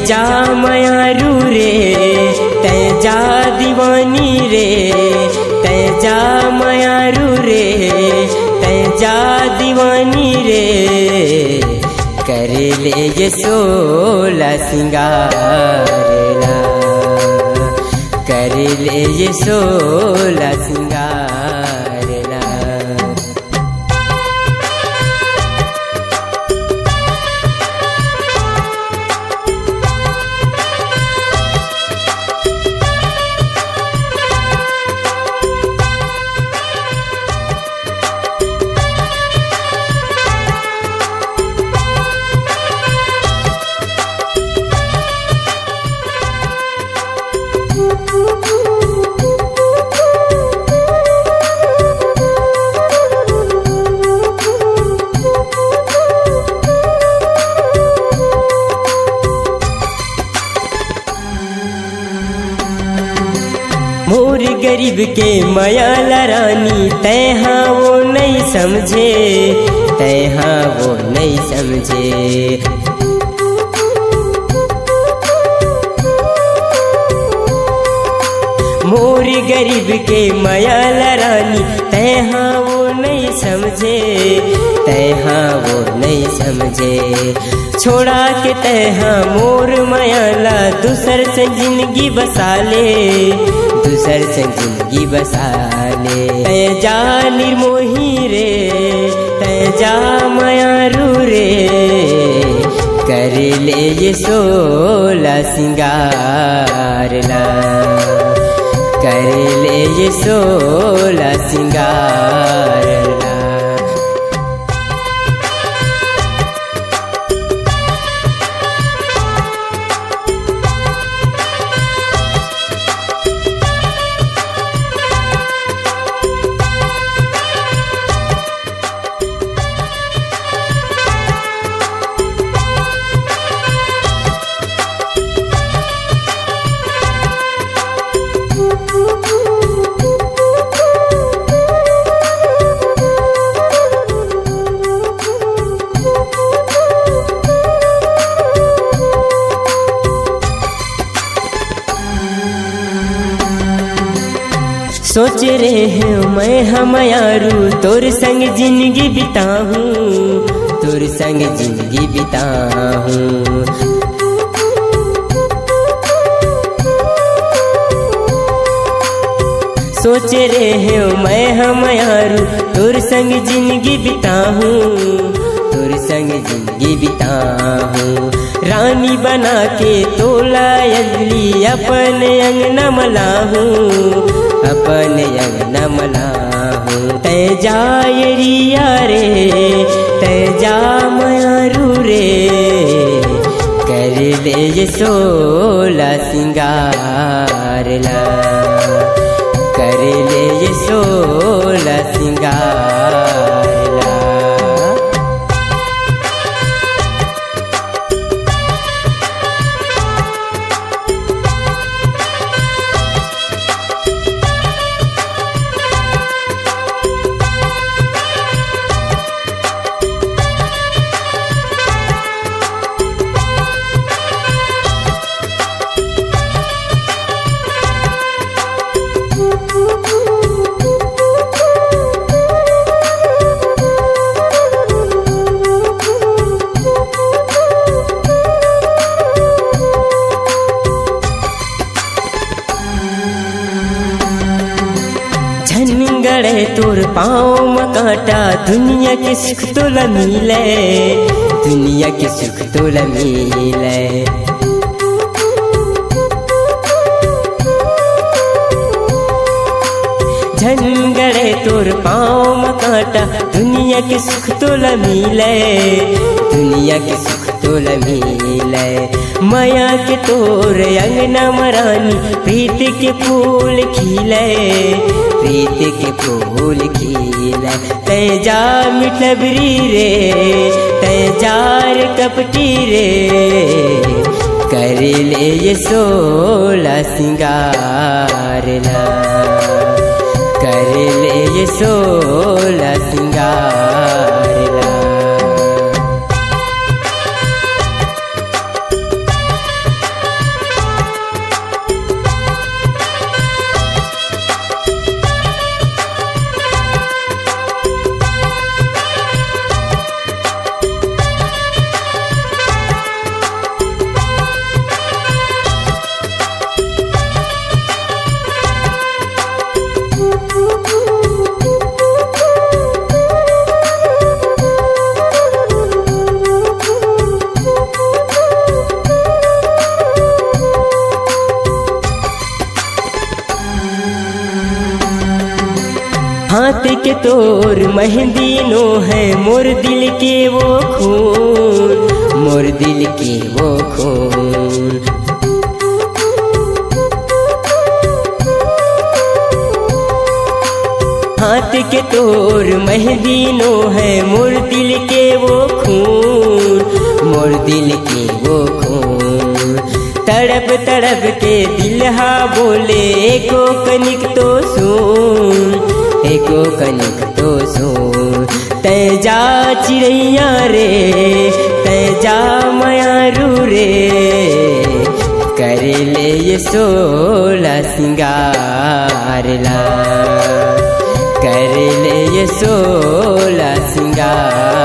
जा मायारू रे तै जा दीवानी रे तै जा मायारू रे तै जा दीवानी रे कर ले ये सोला सिंगारेला कर ले ये सोला सिंगारेला। मोर गरीब के मायाला रानी तैहा वो नहीं समझे तैहा वो नहीं समझे। मोर गरीब के मायाला रानी तैहा वो नहीं समझे तैहा वो नहीं समझे। छोड़ा के तैहा मोर मायाला दूसर से जिंदगी बसा ले दूसर से जिंदगी बसा ले। तै जा निर्मोही रे तै जा मायारू रे कर ले ये सोला सिंगारला कर ले ये सोला सिंगारला। सोच रहे हैं मैं हम यारू तोर संग जिंदगी बिताऊं तोर संग जिंदगी बिताऊं। सोच रहे हैं मैं हम यारू तोर संग जिंदगी बिताऊं तोर संग जिंदगी बिताऊं। रानी बना के तोला अगली अपन अंगना मलाहूं अपन अंगना मलाहूं। तै जा येरिया रे तै जा मायारू रे कर ले ये सोला सिंगारला कर ले ये सोला सिंगारला। पाँव में कांटा दुनिया के सुख तोला मिले, दुनिया के सुख तोला मिले। झनगड़े तोर पाँव में कांटा दुनिया के सुख तोला मिले, दुनिया के सुख तोला मिले। माया के तोर अंगना मरानी प्रीत के फूल खिले, प्रीत के फूल खिले। तय जा मिठलबरी रे, तय जार कपटी रे, कर ले ये सोला सिंगार ला, कर ले ये सोला सिंगार ला। हाथ के तोर मेहंदी नो है मोर दिल के वो खून, मोर दिल के वो खून। हाथ के तोर मेहंदी नो है मोर दिल के वो खून, मोर दिल के वो खून। तड़प तड़प के दिल हा बोले एको कनिक तो सुन, एको कनिक तो सुन। तय जा चिड़ैया रे, तय जा मयारू रे, कर ले ये सोला सिंगार ला, कर ले ये सोला सिंगार